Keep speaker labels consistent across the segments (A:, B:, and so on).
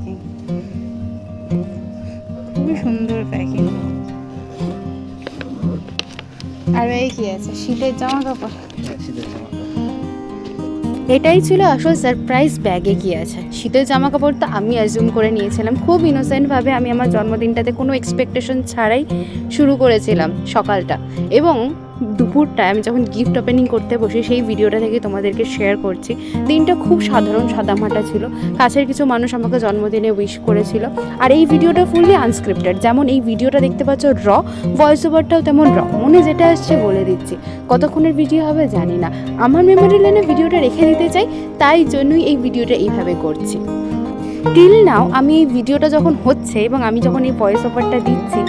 A: Packing, খুবই সুন্দর packing. আর এই কি আছে, শীতের জামা কাপড়। এটাই ছিল আসল সারপ্রাইজ, ব্যাগে কি আছে। শীতের জামা কাপড় তো আমি অ্যাজিউম করে নিয়েছিলাম, খুব ইনোসেন্টভাবে আমি আমার জন্মদিনটাতে কোনো এক্সপেকটেশন ছাড়াই শুরু করেছিলাম সকালটা। এবং দুপুরটায় আমি যখন গিফট ওপেনিং করতে বসি, সেই ভিডিওটা থেকে তোমাদেরকে শেয়ার করছি। দিনটা খুব সাধারণ সাদামাটা ছিল। কাছের কিছু মানুষ আমাকে জন্মদিনে উইশ করেছিল। আর এই ভিডিওটা ফুললি আনস্ক্রিপ্টেড, যেমন এই ভিডিওটা দেখতে পাচ্ছ র, ভয়েস ওভারটাও তেমন র, মনে যেটা আসছে বলে দিচ্ছি। কতক্ষণের ভিডিও হবে জানি না, আমার মেমোরি লাইনে ভিডিওটা রেখে দিতে চাই, তাই জন্যই এই ভিডিওটা এইভাবে করছি। টিল নাও আমি এই ভিডিওটা যখন হচ্ছে এবং আমি যখন এই ভয়েস ওভারটা দিচ্ছি,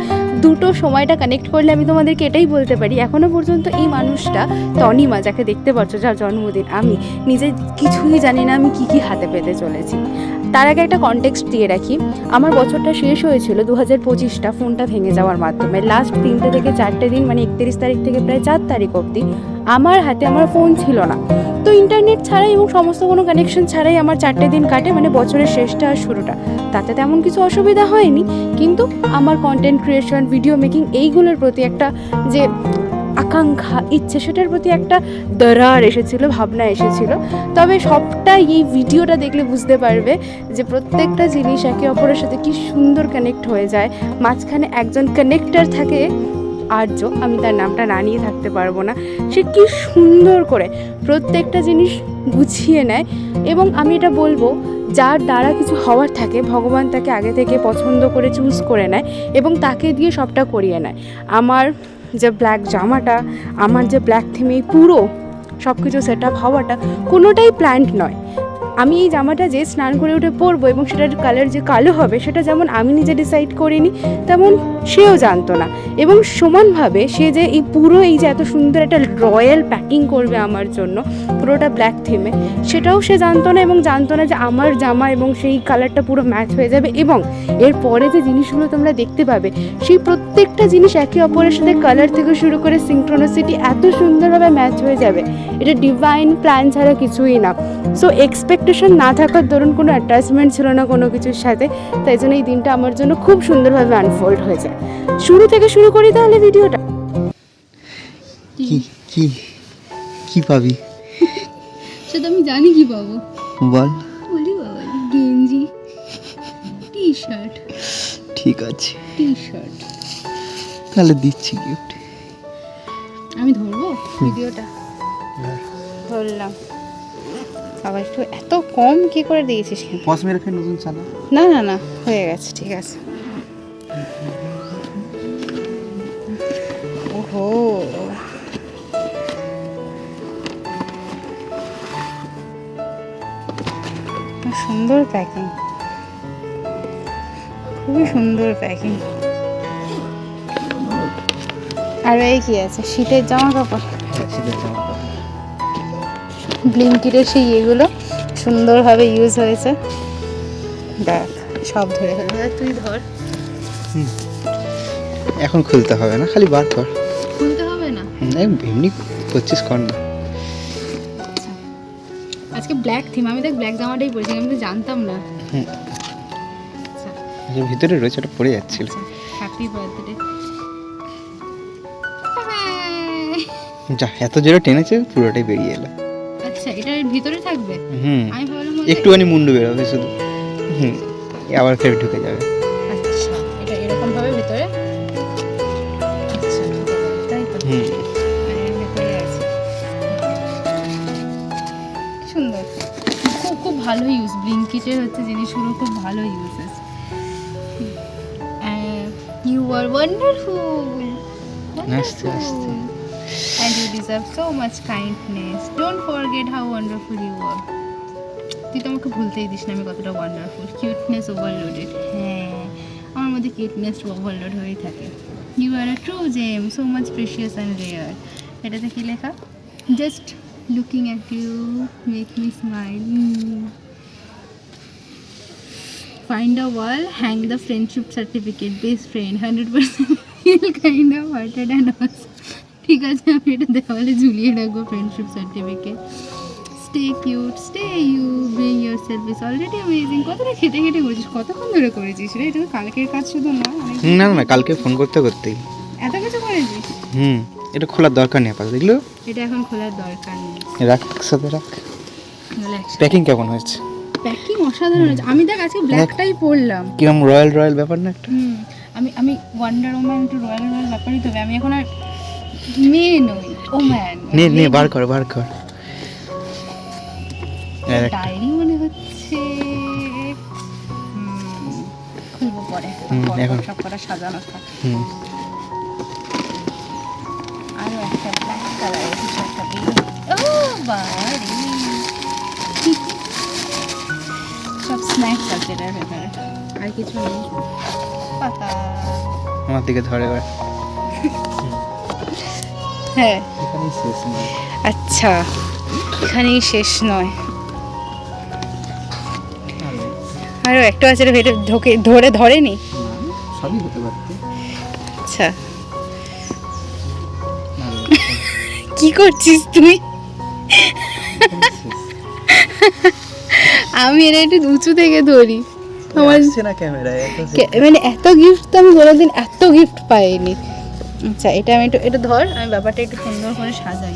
A: দুটো সময়টা কানেক্ট করলে আমি তোমাদেরকে এটাই বলতে পারি, এখনও পর্যন্ত এই মানুষটা তনিমা, যাকে দেখতে পাচ্ছ, যার জন্মদিন, আমি নিজে কিছুই জানি না আমি কী কী হাতে পেতে চলেছি। তার আগে একটা কনটেক্সট দিয়ে রাখি, আমার বছরটা শেষ হয়েছিল 2025টা ফোনটা ভেঙে যাওয়ার মাধ্যমে। লাস্ট 3টে থেকে 4টে দিন, মানে 31 তারিখ থেকে প্রায় 4 তারিখ অবধি আমার হাতে আমার ফোন ছিল না। তো ইন্টারনেট ছাড়াই এবং সমস্ত কোনো কানেকশন ছাড়াই আমার 4টে দিন কাটে, মানে বছরের শেষটা আর শুরুটা। তাতে তেমন কিছু অসুবিধা হয়নি, কিন্তু আমার কন্টেন্ট ক্রিয়েশন, ভিডিও মেকিং, এইগুলোর প্রতি একটা যে আকাঙ্ক্ষা, ইচ্ছে, সেটার প্রতি একটা দরার এসেছিল, ভাবনা এসেছিল। তবে সবটা এই ভিডিওটা দেখলে বুঝতে পারবে যে প্রত্যেকটা জিনিস একে অপরের সাথে কি সুন্দর কানেক্ট হয়ে যায়। মাঝখানে একজন কানেক্টর থাকে, আর্য, আমি তার নামটা না নিয়ে থাকতে পারবো না। সে কি সুন্দর করে প্রত্যেকটা জিনিস গুছিয়ে নেয়। এবং আমি এটা বলবো, যার দ্বারা কিছু হওয়ার থাকে, ভগবান তাকে আগে থেকে পছন্দ করে চুজ করে নেয় এবং তাকে দিয়ে সবটা করিয়ে নেয়। আমার যে ব্ল্যাক জামাটা, আমার যে ব্ল্যাক থিমে পুরো সব কিছু সেট আপ হওয়াটা কোনোটাই প্ল্যান্ড নয়। আমি এই জামাটা যে স্নান করে উঠে পরবো এবং সেটার কালার যে কালো হবে, সেটা যেমন আমি নিজে ডিসাইড করিনি, তেমন সেও জানতো না। এবং সমানভাবে সে যে এই পুরো এই যে এত সুন্দর একটা রয়্যাল প্যাকিং করবে আমার জন্য, পুরোটা ব্ল্যাক থিমে, সেটাও সে জানতো না। এবং জানতো না যে আমার জামা এবং সেই কালারটা পুরো ম্যাচ হয়ে যাবে। এবং এর পরে যে জিনিসগুলো তোমরা দেখতে পাবে, সেই প্রত্যেকটা জিনিস একে অপরের সাথে কালার থেকে শুরু করে সিনক্রোনিসিটি এত সুন্দরভাবে ম্যাচ হয়ে যাবে, এটা ডিভাইন প্ল্যান ছাড়া কিছুই না। সো এক্সপেকটেশন না থাকার দরুন কোনো অ্যাটাচমেন্ট ছিল না কোনো কিছুর সাথে, তাই জন্য এই দিনটা আমার জন্য খুব সুন্দরভাবে আনফোল্ড হয়েছে। শুরু থেকে শুরু করি তাহলে ভিডিওটা।
B: কি কি কি পাবি
A: সেটা আমি জানি কি পাবো,
B: বল।
A: বলি বাবা, গেঞ্জি, টি শার্ট।
B: ঠিক আছে,
A: টি শার্ট
B: তাহলে দিচ্ছি গিফট।
A: আমি ধরবো ভিডিওটা, ধরলাম। বাবা একটু এত কম কি করে দিয়েছিস?
B: পজ মেরে ফের নতুন চালা।
A: না না না, হয়ে গেছে, ঠিক আছে। ওহো, সুন্দর প্যাকিং, খুবই সুন্দর প্যাকিং। আর এই কি আছে, শীতের জামা কাপড়। ব্লিঙ্কিটের সেই এগুলো সুন্দরভাবে ইউজ হয়েছে। দেখ, সব ধরে ফেলবে, তুই ধর।
B: এখন খুলতে হবে না, খালি বার কর।
A: খুলতে হবে না,
B: এমনি করছিস, কর না।
A: আজকে ব্ল্যাক থিম, আমি দেখ ব্ল্যাক জামাটাই পরেছি, আমি তো জানতাম না।
B: ভিতরে রয়েছে, ওটা পড়ে যাচ্ছিল।
A: Happy birthday.
B: যা, এত জোরে টেনেছে পুরোটাই বেরিয়ে এলো।
A: আচ্ছা, এটার ভিতরে থাকবে? আমি ভাবলাম
B: একটুখানি মুন্ডু বেরোবে শুধু, আবার ফের ঢুকে যাবে।
A: আচ্ছা, এটা এরকম ভাবে ভিতরে। আচ্ছা, তাই তো। ভিতরে আছে, সুন্দর, খুব খুব ভালো ইউজ। ব্লিঙ্কিটের হচ্ছে জিনিসগুলো খুব ভালো ইউজেস। ইউ আর ওয়ান্ডারফুল,
B: আস্তে আস্তে।
A: and you deserve so much kindness. Don't forget how wonderful you are. তুই তো আমাকে ভুলতেই দিস না আমি কতটা ওয়ান্ডারফুল। কিউটনেস ওভারলোডেড, হ্যাঁ, আমার মধ্যে কিউটনেস ওভারলোড হয়েই থাকে। You are a true gem, so much precious and rare. এটাতে কি লেখা? Just looking at you make me smile. Find a wall, hang the friendship certificate, best friend, 100% feel kind of hearted and awesome. ঠিক আছে, আমি এটা দেওয়ালে ঝুলিয়ে রাখবো friendship certificate. Stay cute stay you being yourself is already amazing. কতটা খেটে খেটে করেছিস, কতক্ষণ ধরে করেছিস রে? এটা তো কালকের কাজ শুধু নয়, অনেক
B: না না কালকে ফোন করতে করতেই
A: এত কিছু করেছিস।
B: এটা খোলার দরকার নেই আপাতত, দেখলো
A: এটা এখন খোলার দরকার নেই।
B: রাখ সাথে রাখ। প্যাকিং কেমন হয়েছে?
A: প্যাকিং অসাধারণ হয়েছে। আমি দেখ আজকে ব্ল্যাকটাই পরলাম।
B: কিরম রয়্যাল রয়্যাল ব্যাপার না একটা।
A: আমি ওয়ান্ডার ওম্যান একটু রয়্যাল রয়্যাল ব্যাপারই তবে আমি এখন আর মেয়ে নই, ও ম্যান।
B: নে বার কর বার কর। একটা।
A: ডায়েরি মনে হচ্ছে। খুলবো পরে,
B: এখন
A: সব কটা সাজানো থাক। আরো একটা ব্ল্যাক কালারের কিছু একটা বেরিয়ে, ও বাড়ি সব স্ন্যাক্স আছে এটার ভেতরে, আর কিছু নেই। পাতা
B: আমার দিকে ধরে এবার।
A: হ্যাঁ
B: এখানেই শেষ নয়।
A: আচ্ছা, এখানেই শেষ নয়, আরো একটা আছে ভেতরে ঢোকে ধরেনি।
B: সবই হতে পারত।
A: আচ্ছা কি করছিস তুই? আমি এটা একটু উঁচু থেকে ধরি, আমার
B: না ক্যামেরায়
A: মানে এত গিফট তো আমি কোনোদিন এত গিফট পাইনি। আচ্ছা এটা আমি একটু এটা ধর, আমি ব্যাপারটা একটু সুন্দর করে সাজাই,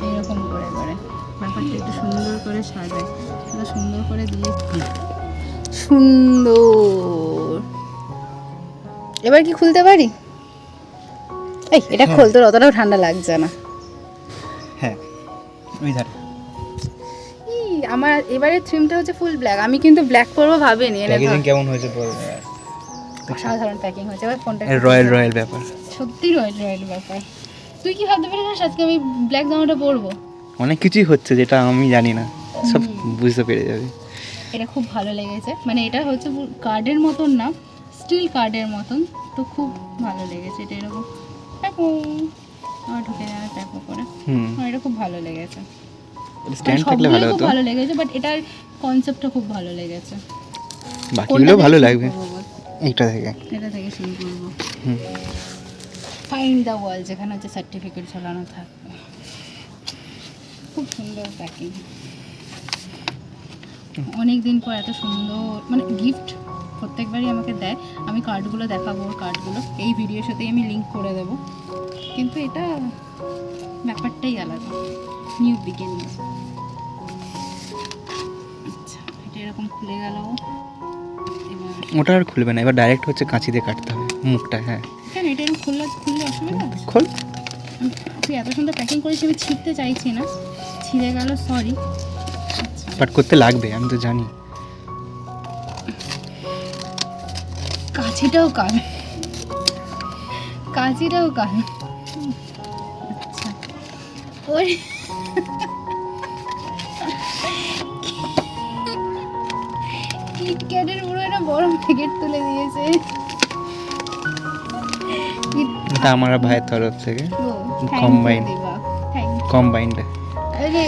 A: এইরকম করে করে ব্যাপারটা একটু সুন্দর করে সাজাই, এটা সুন্দর করে দিয়ে সুন্দর। এবার কি খুলতে পারি? এই এটা খোল, তোর অতটাও ঠান্ডা লাগছে না।
B: হ্যাঁ ওই ধারে।
A: আমার এবারে থিমটা হচ্ছে ফুল ব্ল্যাক, আমি কিন্তু ব্ল্যাক করবো ভাবিনি।
B: প্যাকেজিং কেমন হয়েছে বল।
A: সাধারণ প্যাকিং হয়েছে। এবার ফোনটা
B: রয়্যাল রয়্যাল ব্যাপার,
A: সত্যি রয়্যাল রয়্যাল ব্যাপার। তুই কি ভাবতে পারিস আজকে আমি ব্ল্যাক জামাটা পরবো?
B: অনেক কিছুই হচ্ছে যেটা আমি জানি না, সব বুঝতে পেরে যাবে।
A: এটা খুব ভালো লেগেছে, মানে এটা হচ্ছে কার্ডের মতন না, স্টিল কার্ডের মতন, তো খুব ভালো লেগেছে। এটা এরকম প্যাকো আমার ঢুকে যাবে প্যাকো করে, আমার এটা খুব ভালো লেগেছে।
B: স্ট্যান্ড থাকলে ভালো হতো।
A: ভালো লেগেছে, বাট এটার কনসেপ্টটা খুব ভালো লেগেছে।
B: বাকিগুলো ভালো লাগবে। এটা থেকে
A: শুরু করবো। ফাইন্ড দ্য ওয়াল, যেখানে হচ্ছে সার্টিফিকেট ঝোলানো থাকবে। খুব সুন্দর প্যাকিং, অনেক দিন পর এত সুন্দর মানে গিফট প্রত্যেকবারই আমাকে দেয়। আমি কার্ডগুলো দেখাবো, ওর কার্ডগুলো এই ভিডিওর সাথেই আমি লিঙ্ক করে দেবো, কিন্তু এটা ব্যাপারটাই আলাদা, নিউ বিগিনিং। আচ্ছা এটা এরকম খুলে গেল,
B: ওটা আর খুলবে না, এবার ডাইরেক্ট হচ্ছে কাঁচি দিয়ে কাটতে হবে মুখটা। হ্যাঁ
A: কেন এটা এরকম খুললে অসুবিধা আছে?
B: খোল।
A: তুই এত সুন্দর প্যাকিং করেছিস, আমি ছিঁড়তে চাইছি না, ছিঁড়ে গেল সরি।
B: বাট করতে লাগবে আমি তো জানি।
A: কাঁচিটাও কাল, কাঁচিটাও কাল। আচ্ছা ওই কিটক্যাটের পুরো একটা বড় প্যাকেট তুলে দিয়েছে।
B: এটা আমার ভাইয়ের তরফ থেকে কম্বাইন্ড।
A: আরে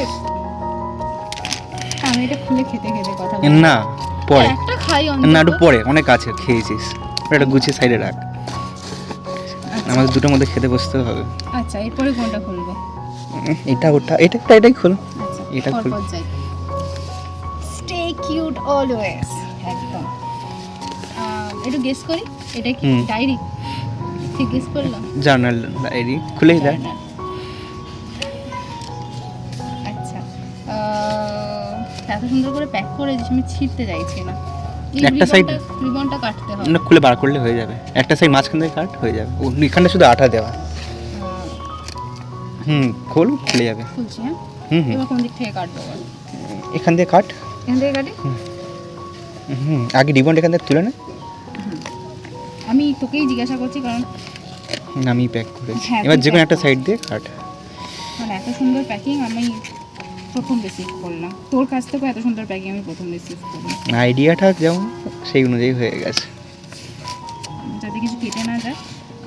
A: আমি এটা খুলে খেতে খেতে কথা বলি
B: না পরে,
A: একটা খাই
B: না একটু পরে, অনেক আছে খেয়েছিস, এটা গুছিয়ে সাইডে রাখ। আমাদের দুটোর মধ্যে খেতে বসতে হবে।
A: আচ্ছা এরপরে কোনটা খুলবো?
B: এটা ওটা এটাই খোল।
A: আচ্ছা
B: এটা খোল।
A: স্টে কিউট অলওয়েজ, একদম। একটু গেস করি, এটা কি ডায়েরি? ঠিক গেস করলাম,
B: জার্নাল ডায়েরি। খুলেই দেখ।
A: আচ্ছা এত সুন্দর করে প্যাক করে দিয়েছি, আমি ছিঁড়তে চাইছি না।
B: একটা সাইড
A: রিবনটা কাটতে হবে
B: না, খুলে বার করলে হয়ে যাবে। একটা সাইড মাঝখান থেকে কাট হয়ে যাবে, ওইখানটা শুধু আঠা দেওয়া। খোল, খুলে যাবে।
A: খুলছি। হ্যাঁ এবার কোন দিক থেকে কাটবো?
B: এখান দিয়ে কাট।
A: এখান থেকে কাটি।
B: আগে রিবন এখান থেকে তুলে নে।
A: আমি তোকেই জিজ্ঞাসা করছি কারণ
B: আমি প্যাক করেছি। এবার যে কোনো একটা সাইড দিয়ে কাট।
A: মানে এত সুন্দর প্যাকিং আমি প্রথম রিসিভ করলাম তোর কাছ থেকে, এত সুন্দর প্যাকিং আমি প্রথম রিসিভ করলাম।
B: আইডিয়াটা যেমন সেই অনুযায়ী হয়ে গেছে,
A: যাতে কিছু কেটে না যায়।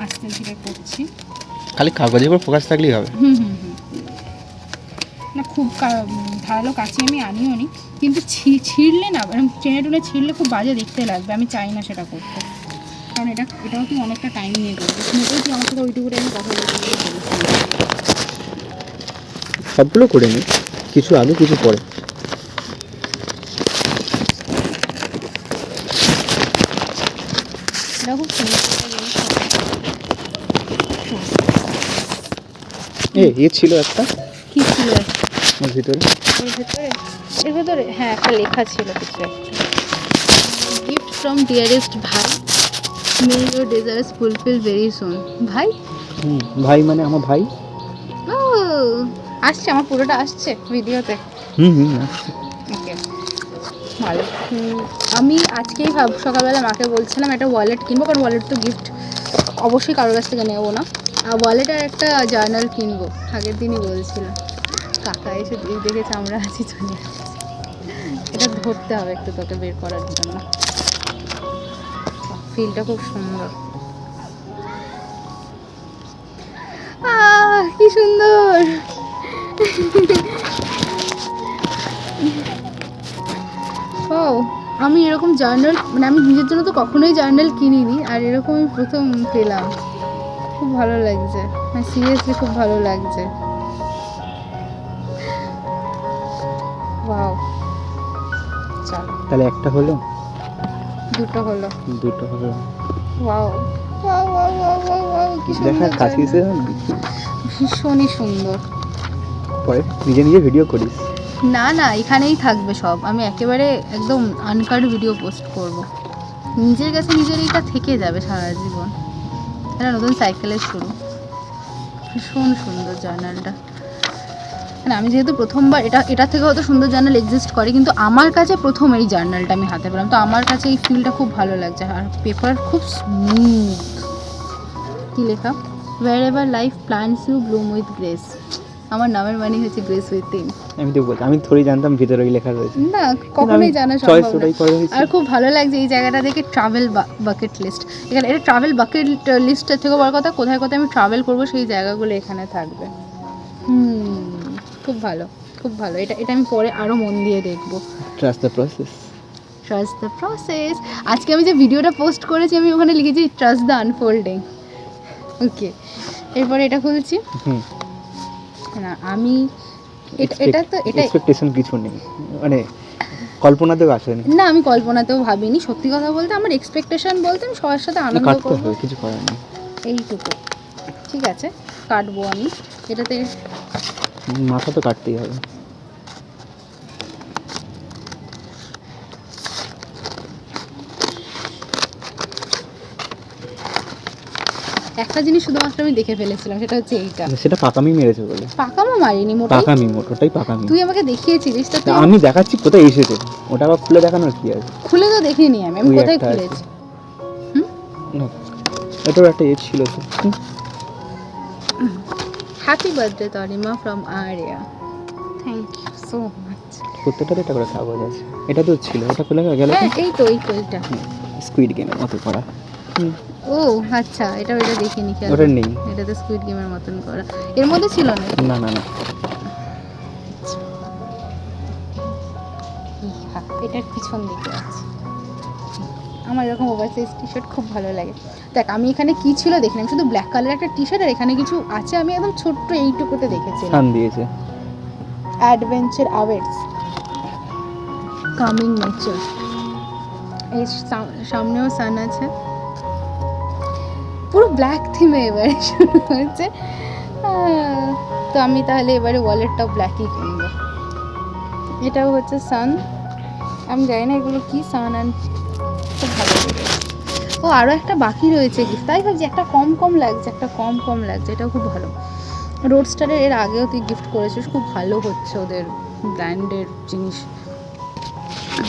A: আস্তে ধীরে করছি,
B: খালি কাগজের উপর ফোকাস থাকলেই হবে।
A: না খুব ধারালো কাছে আমি আনিও নি, কিন্তু ছিঁড়লে না ট্রেনে টুনে ছিঁড়লে খুব বাজে দেখতে লাগবে, আমি চাই না সেটা করতে। কারণ এটাও তুই অনেকটা টাইম নিয়ে করবি, মোটেই তুই আমার সাথে ওইটুকু টাইমে কথা বলতে
B: সবগুলো করে নি। কিছু আগে কিছু পরে।
A: এটা খুব সুন্দর একটা জিনিস।
B: এ ছিল একটা
A: কি ছিল
B: ওর ভিতরে।
A: এর ভেতরে? এর ভেতরে হ্যাঁ একটা লেখা ছিল কিছু একটা। গিফট ফ্রম ডিয়ারেস্ট ভাই, মে your desires fulfil very soon. ভাই?
B: ভাই মানে আমার ভাই।
A: ও আসছে, আমার পুরোটা আসছে ভিডিওতে।
B: আসছে।
A: ওকে ভালো। আমি আজকেই সকালবেলা মাকে বলছিলাম একটা ওয়ালেট কিনবো, কারণ ওয়ালেট তো গিফট অবশ্যই কারোর কাছ থেকে নেবো না, আর ওয়ালেট আর একটা জার্নাল কিনবো, আগের দিনই বলছিলাম। কাকা এসে দেখেছে আমরা আছি, চলে আসছে। এটা ধরতে হবে একটু তোকে বের করার জন্য। ফিলটা খুব সুন্দর। কি সুন্দর। ও আমি এরকম জার্নাল, মানে আমি নিজের জন্য তো কখনোই জার্নাল কিনিনি, আর এরকম আমি প্রথম পেলাম। খুব ভালো লাগছে, মানে সিরিয়াসলি খুব ভালো লাগছে। ওয়াও, চলো
B: তাহলে একটা হলো,
A: দুটো হলো। Wow wow wow wow wow wow, কি সুন্দর journal। ভীষণই সুন্দর।
B: পরে নিজে নিজে ভিডিও করিস?
A: না না, এখানেই থাকবে সব। আমি একেবারে একদম আনকাট ভিডিও পোস্ট করব। নিজের কাছে নিজের এইটা থেকে যাবে সারা জীবন। এটা নতুন সাইকেলের শুরু। ভীষণ সুন্দর জার্নালটা। মানে আমি যেহেতু প্রথমবার, এটা থেকে হয়তো সুন্দর জার্নাল এক্সিস্ট করে, কিন্তু আমার কাছে প্রথম এই জার্নালটা আমি হাতে পেলাম, তো আমার কাছে এই ফিলটা খুব ভালো লাগছে। আর পেপার খুব স্মুথ। কী লেখা? Wherever life plants you bloom with grace. আমার নামের মানে হচ্ছে গ্রেস উইথ ইন।
B: আমি তো বলছি, আমি থোড়ি জানতাম ভিতরে ওই লেখা রয়েছে।
A: না, কখনোই জানা সম্ভব না।
B: ওটাই করে হয়েছে।
A: আর খুব ভালো লাগছে এই জায়গাটা দেখে, ট্রাভেল বাকেট লিস্ট। এখানে এটা ট্রাভেল বাকেট লিস্টের থেকে বড় কথা, কোথায় কোথায় আমি ট্রাভেল করবো সেই জায়গাগুলো এখানে থাকবে। খুব ভালো, খুব ভালো। এটা আমি পরে আরও মন দিয়ে দেখবো।
B: Trust the process.
A: Trust the process. আজকে আমি যে ভিডিওটা পোস্ট করেছি, আমি ওখানে লিখেছি ট্রাস্ট দ্য আনফোল্ডিং। ওকে, এরপরে এটা খুলছি। না আমি এটা তো এটা
B: এক্সপেকটেশন কিছু নেই, মানে কল্পনাতেও আসেনি।
A: না, আমি কল্পনাতেও ভাবিনি। সত্যি কথা বলতে আমার এক্সপেকটেশন বলতে আমি সবার সাথে আনন্দ করবো,
B: কিছু করার নেই।
A: এইটুকু। ঠিক আছে, কাটবো আমি এটাতে।
B: মাথা তো কাটতেই হবে।
A: একটা জিনিস শুধুমাত্র আমি দেখে ফেলেছিলাম, সেটা হচ্ছে এইটা।
B: সেটা পাকামি মেরেছে বলে।
A: পাকামো মারিনি, মোটেই।
B: ওটাই পাকামি।
A: তুই আমাকে দেখিয়েছিলিস তো।
B: আমি দেখাচ্ছি কোথায় এসেছে, ওটা আবার খুলে দেখানোর কি আছে?
A: খুলে তো দেখিনি আমি কোথায় খুলেছি।
B: এটাও একটা এজ ছিল তো।
A: Happy birthday Tarima from Ariya. Thank you so much.
B: প্রত্যেকটাতে একটা করে কাগজ আছে। এটা তো ছিল, ওটা খুলে গেল।
A: হ্যাঁ এই তো এটা
B: স্কুইড গেমের মতো করা।
A: ও আচ্ছা, এটা দেখিনি।
B: ওটা নেই,
A: এটা তো স্কুইড গেমের মতন করা। এর মধ্যে ছিল না? না। এটার পিছন দিকে আছে। আমার এরকম ওভারসাইজ টি শার্ট খুব ভালো লাগে। দেখ আমি এখানে কি ছিল দেখিনি, আমি শুধু ব্ল্যাক কালার একটা টি শার্ট, আর এখানে কিছু আছে আমি একদম ছোট্ট এইটুকুতে দেখেছি।
B: সান দিয়েছে,
A: অ্যাডভেঞ্চার আওয়ার্স, কামিং নেচার। এই সামনেও সান আছে। পুরো ব্ল্যাক থিমে এবারে শুরু হয়েছে। তো আমি তাহলে এবারে ওয়ালেটটাও ব্ল্যাকই কিনবো। এটাও হচ্ছে সান। আমি জানি না এগুলো কি, সান অ্যান্ড খুব ভালো লেগেছে। ও আরও একটা বাকি রয়েছে গিফট, তাই ভাবছি একটা কম লাগছে, এটাও খুব ভালো। রোডস্টারের এর আগেও তুই গিফট করেছিস, খুব ভালো হচ্ছে ওদের ব্র্যান্ডের জিনিস,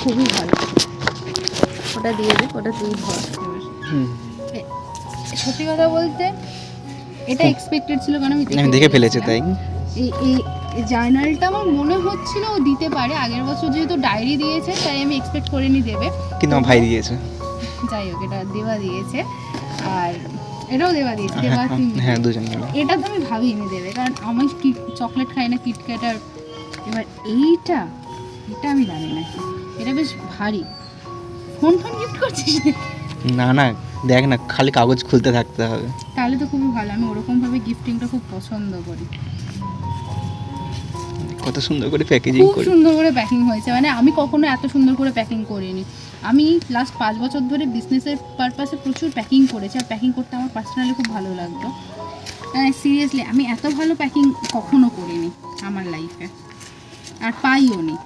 A: খুবই ভালো। ওটা দিয়ে দে, ওটা তুই ধর। সত্যি কথা বলতে এটা এক্সপেক্টেড ছিল, কারণ আমি দেখে ফেলেছি তাই। এই জার্নালটা আমার মনে হচ্ছিল ও দিতে পারে, আগের বছর যেহেতু ডায়েরি দিয়েছে তাই আমি এক্সপেক্ট করিনি দেবে,
B: কিন্তু আমার ভাই দিয়েছে।
A: যাই হোক, এটা দেওয়া দিয়েছে, আর এটাও দেওয়া দিয়েছে।
B: হ্যাঁ দুজন মিলে।
A: এটা তো আমি ভাবিনি দেবে, কারণ আমি চকলেট খাই না, কিটক্যাট। আর এবার এইটা আমি জানি না, এটা বেশ ভারী। ফোন গিফট করছিস?
B: না দেখ না, খালি কাগজ খুলতে থাকতে হবে।
A: তাহলে তো খুবই ভালো, আমি ওরকমভাবে গিফটিংটা খুব পছন্দ করি।
B: কত সুন্দর করে প্যাকেজিং
A: খুব
B: করে।
A: সুন্দর করে প্যাকিং হয়েছে, মানে আমি কখনো এত সুন্দর করে প্যাকিং করিনি। আমি লাস্ট 5 বছর ধরে বিজনেসের পারপাসে প্রচুর প্যাকিং করেছি, আর প্যাকিং করতে আমার পার্সোনালি খুব ভালো লাগতো। সিরিয়াসলি আমি এত ভালো প্যাকিং কখনো করিনি আমার লাইফে, আর পাইও নি,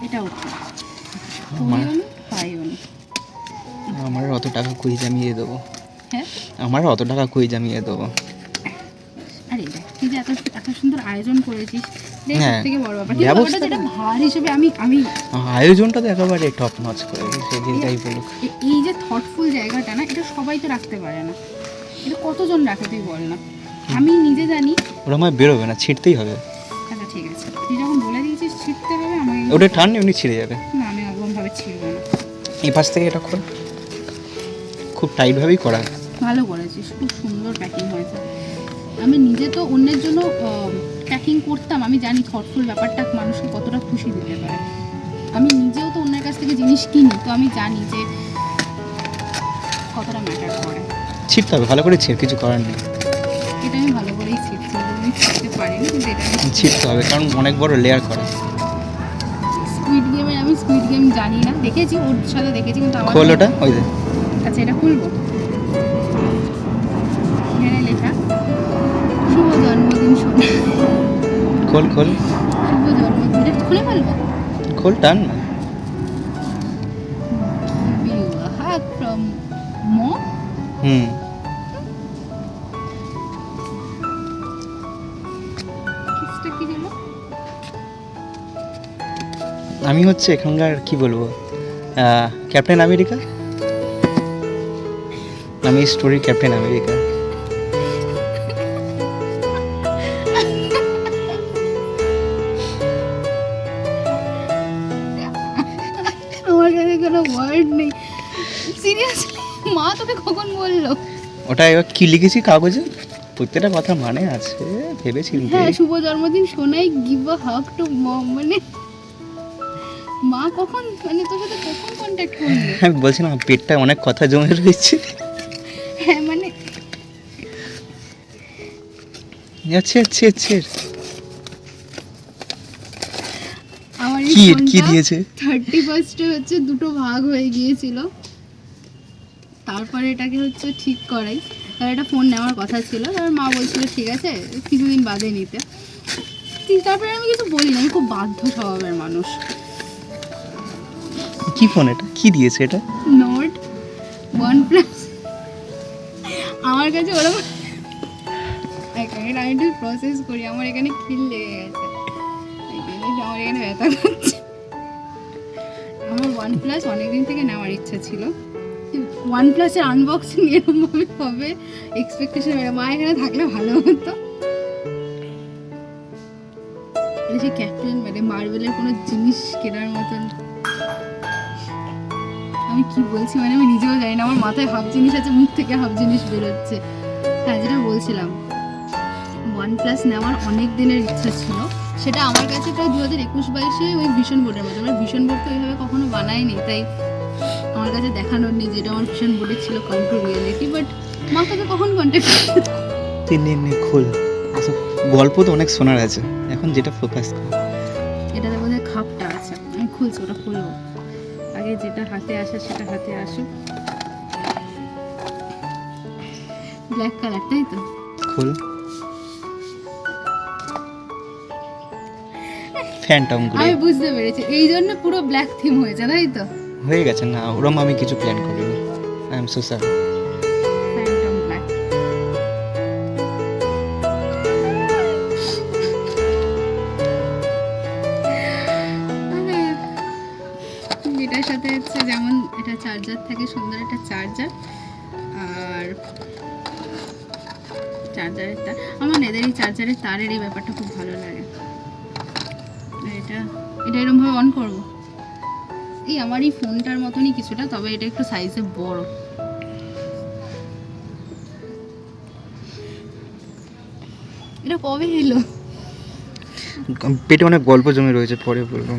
A: এটাও করিও নি, পাইও নি।
B: আমার অত টাকা কই জমিয়ে দেবো,
A: হ্যাঁ,
B: আমার অত টাকা কই জমিয়ে দেবো।
A: আরে দেখ তুই যে এত এত সুন্দর আয়োজন করেছিস, এটাই
B: হ্যাঁ,
A: সবথেকে বড় ব্যাপার। কিন্তু
B: ব্যবস্থা
A: ব্যাপারটা যেটা ভার হিসেবে আমি আমি
B: আয়োজনটা তো একেবারে টপ নচ করে সে যে যাই বলুক।
A: এই যে থটফুল জায়গাটা না, এটা সবাই তো রাখতে পারে না। এটা কতজন রাখে তুই বল না? আমি নিজে জানি।
B: ওরা আমায় বেরোবে না, ছিঁড়তেই হবে।
A: আচ্ছা ঠিক আছে, তুই যখন বলে দিয়েছিস ছিঁড়তে হবে, আমাকে
B: ওটা টান এমনি ছিঁড়ে যাবে।
A: না, আমি ওরকমভাবে ছিঁড়বো না।
B: এই পাশ থেকে এটা খোল, খুব টাইটভাবেই করা।
A: ভালো করেছিস, খুব সুন্দর প্যাকিং হয়েছে। আমি নিজে তো অন্যের জন্য প্যাকিং করতাম, আমি জানি থটফুল ব্যাপারটা মানুষকে কতটা খুশি দিতে পারে। আমি নিজেও তো অন্যের কাছ থেকে জিনিস কিনি, তো আমি জানি যে কতটা ম্যাটার করে।
B: ছিঁড়তে হবে ভালো করে, ছিঁড়, কিছু করার নেই।
A: এটা আমি ভালো করেই ছিঁড়ছি, আমি ছিঁড়তে পারিনি, কিন্তু এটা আমি
B: ছিঁড়তে হবে কারণ অনেক বড় লেয়ার করা।
A: স্কুইড গেমের, আমি স্কুইড গেম জানি না, দেখেছি ওর সাথে দেখেছি, কিন্তু আমার
B: খোল ওটা, ওই যে
A: আচ্ছা এটা খুলবো। এখানে লেখা শুভ জন্মদিন সোনা।
B: খোল খোল
A: শুভ জন্মদিন, এটা খুলে ফেলবো।
B: খোল, টান না।
A: বিবাহ from mom।
B: হুম,
A: কিসটা কি হলো?
B: আমি হচ্ছে এখানকার কি বলবো, ক্যাপ্টেন আমেরিকা। আমি স্টোরি ক্যাপ্টেন আমেরিকা।
A: আমার কাছে কোনো ওয়ার্ড নেই, সিরিয়াসলি। মা তোকে কখন বললো?
B: ওটা এবার কি লিখেছি কাগজে, প্রত্যেকটা কথা মানে আছে, ভেবেছি।
A: হ্যাঁ, শুভ জন্মদিন Sonai, give a hug to mom. মানে মা কখন, মানে তোর সাথে কখন কন্ট্যাক্ট করলো?
B: আমি বলছিলাম পেটটা অনেক কথা জমে রয়েছে।
A: হ্যাঁ মানে
B: আচ্ছা আচ্ছা আচ্ছা,
A: আমার এই
B: কি কি
A: ফোনটা
B: দিয়েছে?
A: 31 হচ্ছে দুটো ভাগ হয়ে গিয়েছিল, তারপরে এটাকে হচ্ছে ঠিক করাই। তার একটা ফোন নেওয়ার কথা ছিল, তারপর মা বলছিল ঠিক আছে কিছুদিন বাদে নিতে। তারপরে আমি কিছু বলি না, আমি খুব বাধ্য স্বভাবের মানুষ।
B: কি ফোন এটা, কি দিয়েছে এটা?
A: Note OnePlus। আমার কাছে ওরকম আমি একটু প্রসেস করি, আমার এখানে খিল লেগে গেছে, আমার এখানে ব্যথা করছে। আমার OnePlus অনেকদিন থেকে নেওয়ার ইচ্ছা ছিল। OnePlus-এর আনবক্সিং এরকমভাবে হবে এক্সপেকটেশন, মা এখানে থাকলে ভালো হতো। এই যে ক্যাপ্টেন, মানে মার্বেলের কোনো জিনিস কেনার মতন। আমি কি বলছি মানে আমি নিজেও জানি না, আমার মাথায় হাফ জিনিস আছে, মুখ থেকে হাফ জিনিস বেরোচ্ছে। হ্যাঁ, যেটা বলছিলাম, OnePlus নেওয়ার অনেক দিনের ইচ্ছা ছিল। সেটা আমার কাছে প্রায় 2021-22-এ ওই ভিশন বোর্ডের মতো। আমার ভিশন বোর্ড তো ওইভাবে কখনো বানায়নি, তাই আমার কাছে দেখানোর নেই যেটা আমার ভিশন বোর্ডে ছিল কন্ট্রোল রিয়েলিটি। বাট মা তোকে কখন কন্ট্যাক্ট
B: নে খোল, গল্প তো অনেক শোনার আছে, এখন যেটা ফোকাস কর।
A: এটাতে বোধহয় খাপটা আছে, আমি খুলছি, ওটা খুলবো আগে। যেটা হাতে আসে সেটা হাতে আসুক। ব্ল্যাক কালার, তাই তো?
B: খোল, ফ্যান্টম গ্রে।
A: আমি বুঝতে পেরেছি, এই জন্য পুরো ব্ল্যাক থিম হয়েছে, তাই তো?
B: হয়ে গেছে না, ওরম আমি কিছু প্ল্যান করিনি। I am so sorry.
A: Phantom black. এটার সাথে হচ্ছে যেমন এটা চার্জার থাকে, সুন্দর একটা চার্জার। আর চার্জারের তার, আমার এদের এই চার্জারের তারের এই ব্যাপারটা খুব ভালো লাগে। এটা এটা এরকমভাবে অন করবো, এই আমার এই ফোনটার মতনই কিছুটা, তবে এটা একটু সাইজে বড়। এটা কবে এলো?
B: পেটে অনেক গল্প জমে রয়েছে, পরে বলবো।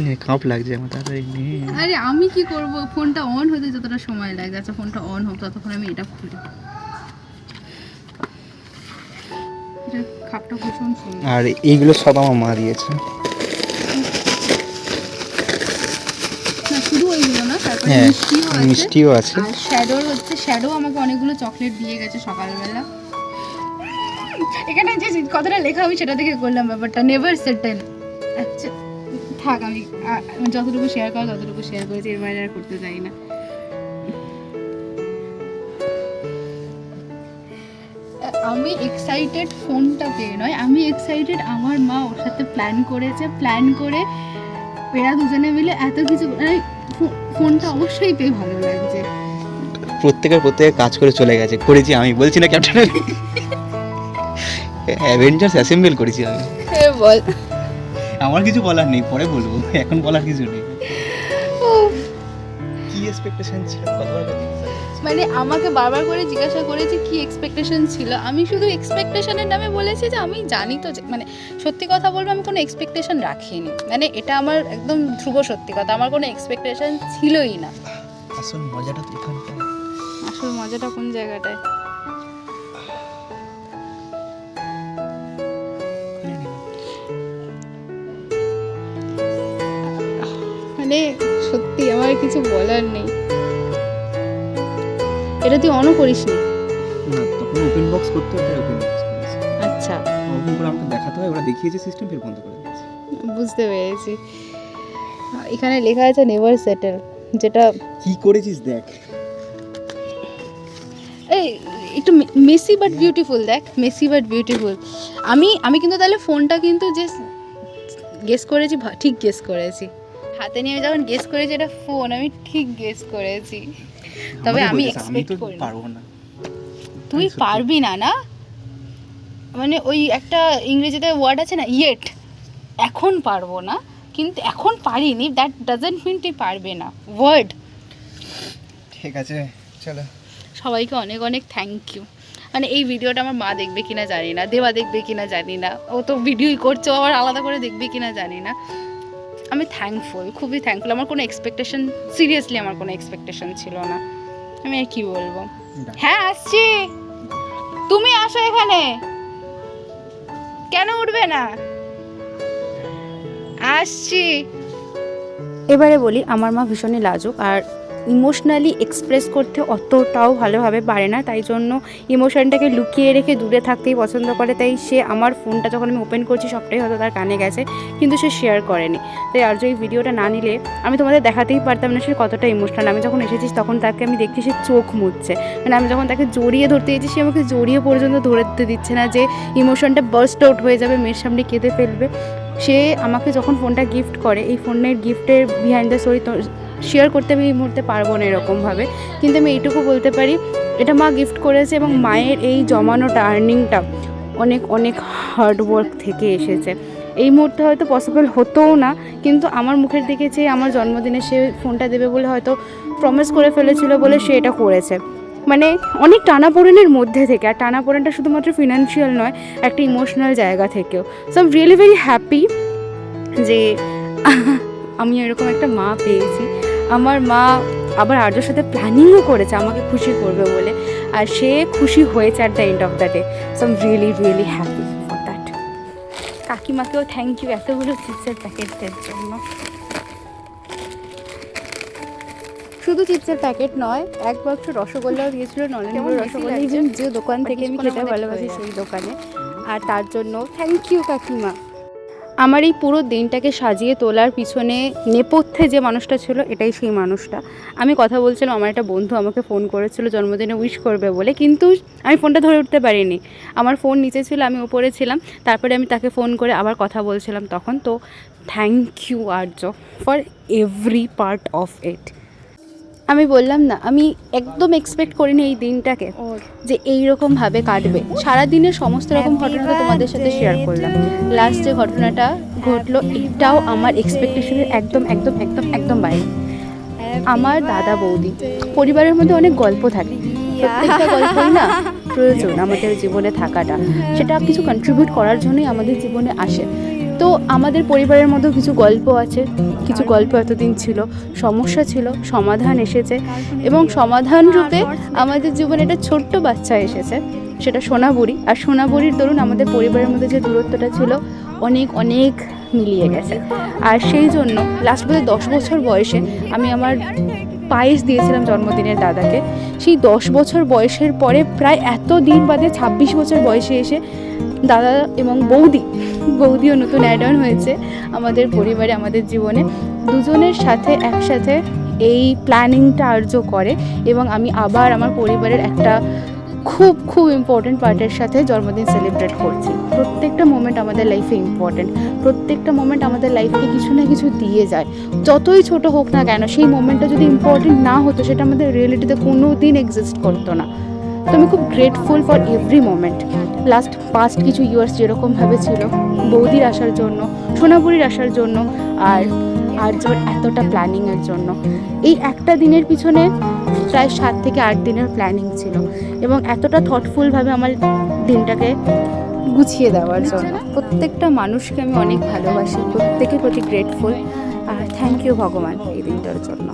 B: নে কাঁপ লাগছে আমার, তাড়াতাড়ি নে।
A: আরে আমি কি করব, ফোনটা অন হতে যতটা সময় লাগে, আচ্ছা ফোনটা অন হোক ততক্ষণ আমি এটা খুলি। খাপটা ভীষণ সুন্দর।
B: আর এইগুলো সব আমার মা দিয়েছে।
A: না শুধু ওইগুলো না, তারপরে
B: হ্যাঁ,
A: মিষ্টিও আছে।
B: মিষ্টিও আছে।
A: আর শ্যাডো আমাকে অনেকগুলো চকলেট দিয়ে গেছে সকালবেলা। এখানে যে কথাটা লেখা আমি সেটা দেখে করলাম ব্যাপারটা, নেভার সেটেল। আচ্ছা থাক, আমি যতটুকু শেয়ার করা ততটুকু শেয়ার করেছি, এর বাইরে আর করতে চাই না। আমি এক্সাইটেড ফোনটা পেয়ে নয়, আমি এক্সাইটেড আমার মা ওর সাথে প্ল্যান করে এরা দুজনে মিলে এত কিছু, ফোনটা অবশ্যই পেয়ে ভালো লাগছে।
B: প্রত্যেকের কাজ করে চলে গেছে, করেছি আমি, বলছি না ক্যাপ্টেন অ্যাভেঞ্জার্স অ্যাসেম্বল করেছি আমি।
A: বল।
B: আমার কিছু বলার নেই, পরে বলবো, এখন বলার কিছু নেই। কি এক্সপেকটেশন ছিল
A: মানে আমাকে বারবার করে জিজ্ঞাসা করেছে কি এক্সপেকটেশন ছিল, আমি শুধু এক্সপেকটেশনের নামে বলেছি যে আমি জানি তো, মানে সত্যি কথা বলবো আমি কোনো এক্সপেকটেশন রাখিনি, মানে এটা আমার একদম ধ্রুব সত্যি কথা, আমার কোনো এক্সপেকটেশন ছিলই না।
B: আসল মজাটা তো এখানটায়।
A: আসল মজাটা কোন জায়গাটায়? মানে সত্যি আমার কিছু বলার নেই। এটা তুই অনও করিসনি?
B: না, তখন ওপেন বক্স করতে হয়, তাই ওপেন বক্স করেছি।
A: আচ্ছা,
B: ওপেন করে আমাকে দেখাতে হয়, ওরা দেখিয়েছে সিস্টেম, ফের বন্ধ করে দিয়েছে।
A: বুঝতে পেরেছি। এখানে লেখা আছে নেভার সেটেল, যেটা
B: কি করেছিস দেখ।
A: এই একটু মেসি বাট বিউটিফুল, দেখ মেসি বাট বিউটিফুল। আমি কিন্তু তাহলে ফোনটা কিন্তু যে গেস করেছি, ঠিক গেস করেছি, হাতে নিয়ে যখন গেস করেছি এটা ফোন, আমি ঠিক গেস করেছি। তবে আমি এক্সপেক্ট করি
B: পারবো না।
A: তুই পারবি না, না মানে ওই একটা ইংরেজিতে ওয়ার্ড আছে না, ইয়েট, এখন পারবো না, কিন্তু এখন পারিনি, দ্যাট ডাজন্ট মিন তুই পারবে না, ওয়ার্ড।
B: ঠিক আছে চলো।
A: সবাইকে অনেক অনেক থ্যাংক ইউ। মানে এই ভিডিওটা আমার মা দেখবে কিনা জানি না, দেবা দেখবে কিনা জানি না, ও তো ভিডিওই করছে, ও আবার আলাদা করে দেখবে কিনা জানি না। আমি থ্যাঙ্কফুল, খুবই থ্যাঙ্কফুল। আমার কোনো এক্সপেকটেশন, সিরিয়াসলি আমার কোনো এক্সপেকটেশন ছিল না। আমি আর কি বলবো। হ্যাঁ আসছি, তুমি আসো এখানে, কেন উঠবে না? আসছি। এবারে বলি, আমার মা ভীষণই লাজুক আর ইমোশনালি এক্সপ্রেস করতে অতটাও ভালোভাবে পারে না, তাই জন্য ইমোশনটাকে লুকিয়ে রেখে দূরে থাকতেই পছন্দ করে। তাই সে আমার ফোনটা যখন আমি ওপেন করছি সবটাই হয়তো তার কানে গেছে, কিন্তু সে শেয়ার করেনি। তাই আর যে এই ভিডিওটা না নিলে আমি তোমাদের দেখাতেই পারতাম না সে কতটা ইমোশনাল। আমি যখন এসেছিস তখন তাকে আমি দেখছি সে চোখ মুছছে, মানে আমি যখন তাকে জড়িয়ে ধরতে গেছি সে আমাকে জড়িয়ে পর্যন্ত ধরতে দিচ্ছে না, যে ইমোশনটা বার্স্ট আউট হয়ে যাবে, মেয়ের সামনে কেঁদে ফেলবে। সে আমাকে যখন ফোনটা গিফট করে, এই ফোনের গিফটের বিহাইন্ড দ্য স্টোরি শেয়ার করতে আমি এই মুহূর্তে পারবো না এরকমভাবে, কিন্তু আমি এইটুকু বলতে পারি এটা মা গিফট করেছে, এবং মায়ের এই জমানোটা, আর্নিংটা অনেক অনেক হার্ডওয়ার্ক থেকে এসেছে। এই মুহূর্তে হয়তো পসিবল হতোও না, কিন্তু আমার মুখের দিকে চেয়ে আমার জন্মদিনে সে ফোনটা দেবে বলে হয়তো প্রমিস করে ফেলেছিল বলে সে এটা করেছে। মানে অনেক টানাপোড়েনের মধ্যে থেকে, আর টানাপোড়েনটা শুধুমাত্র ফিনান্সিয়াল নয়, একটা ইমোশনাল জায়গা থেকেও। So I am really very happy যে আমি এরকম একটা মা পেয়েছি। আমার মা আবার আর্যর সাথে প্ল্যানিংও করেছে আমাকে খুশি করবে বলে, আর সে খুশি হয়েছে at the end of the day. So I am really really happy for that. কাকিমাকেও থ্যাংক ইউ এতগুলো চিপসের প্যাকেটের জন্য। শুধু চিপসের প্যাকেট নয়, এক বাক্স রসগোল্লাও দিয়েছিল, নলেনগুলো রসগোল্লা, ইভেন যে দোকান থেকে আমি খেতে ভালোবাসি সেই দোকানে, আর তার জন্য থ্যাংক ইউ কাকিমা। আমার এই পুরো দিনটাকে সাজিয়ে তোলার পিছনে নেপথ্যে যে মানুষটা ছিল এটাই সেই মানুষটা। আমি কথা বলছিলাম, আমার একটা বন্ধু আমাকে ফোন করেছিল জন্মদিনে উইশ করবে বলে, কিন্তু আমি ফোনটা ধরে উঠতে পারিনি, আমার ফোন নিচে ছিল, আমি উপরে ছিলাম। তারপরে আমি তাকে ফোন করে আবার কথা বলছিলাম তখন। তো thank you Arya for every part of it. আমি বললাম না, আমি একদম এক্সপেক্ট করিনি এই দিনটাকে যে এইরকমভাবে কাটবে। সারাদিনের সমস্ত রকম ঘটনাটা তোমাদের সাথে শেয়ার করলাম, লাস্ট যে ঘটনাটা ঘটলো এটাও আমার এক্সপেকটেশনের একদম একদম একদম একদম বাইরে। আমার দাদা বৌদি, পরিবারের মধ্যে অনেক গল্প থাকে, প্রত্যেকটা গল্পই না প্রয়োজন আমাদের জীবনে থাকাটা, সেটা কিছু কন্ট্রিবিউট করার জন্যই আমাদের জীবনে আসে। তো আমাদের পরিবারের মধ্যেও কিছু গল্প আছে, কিছু গল্প এতদিন ছিল, সমস্যা ছিল, সমাধান এসেছে, এবং সমাধান রূপে আমাদের জীবনে একটা ছোট্ট বাচ্চা এসেছে। সেটা সোনাবুড়ি। আর সোনাবুড়ির দরুন আমাদের পরিবারের মধ্যে যে দূরত্বটা ছিল অনেক অনেক মিলিয়ে গেছে। আর সেই জন্য লাস্ট বোধহয় 10 বছর বয়সে আমি আমার পায়েস দিয়েছিলাম জন্মদিনের দাদাকে। সেই 10 বছর বয়সের পরে প্রায় এত দিন বাদে 26 বছর বয়সে এসে দাদা এবং বৌদিও নতুন অ্যাড অন হয়েছে আমাদের পরিবারে, আমাদের জীবনে। দুজনের সাথে একসাথে এই প্ল্যানিংটা আর্য করে এবং আমি আবার আমার পরিবারের একটা খুব খুব ইম্পর্টেন্ট পার্টের সাথে জন্মদিন সেলিব্রেট করছি। প্রত্যেকটা মোমেন্ট আমাদের লাইফে ইম্পর্টেন্ট, প্রত্যেকটা মোমেন্ট আমাদের লাইফকে কিছু না কিছু দিয়ে যায়, যতই ছোট হোক না কেন। সেই মোমেন্টটা যদি ইম্পর্টেন্ট না হতো সেটা আমাদের রিয়েলিটিতে কোনো দিন এক্সিস্ট করতো না। তো আমি খুব grateful for every moment. Past কিছু ইয়ার্স যেরকমভাবে ছিল, বৌদির আসার জন্য, সোনাপুরীর আসার জন্য, আর আর্যর এতটা প্ল্যানিংয়ের জন্য। এই একটা দিনের পিছনে প্রায় 7 থেকে 8 দিনের প্ল্যানিং ছিল এবং এতটা থটফুলভাবে আমার দিনটাকে গুছিয়ে দেওয়ার জন্য। প্রত্যেকটা মানুষকে আমি অনেক ভালোবাসি, প্রত্যেকের প্রতি গ্রেটফুল। আর থ্যাংক ইউ ভগবান এই দিনটার জন্য।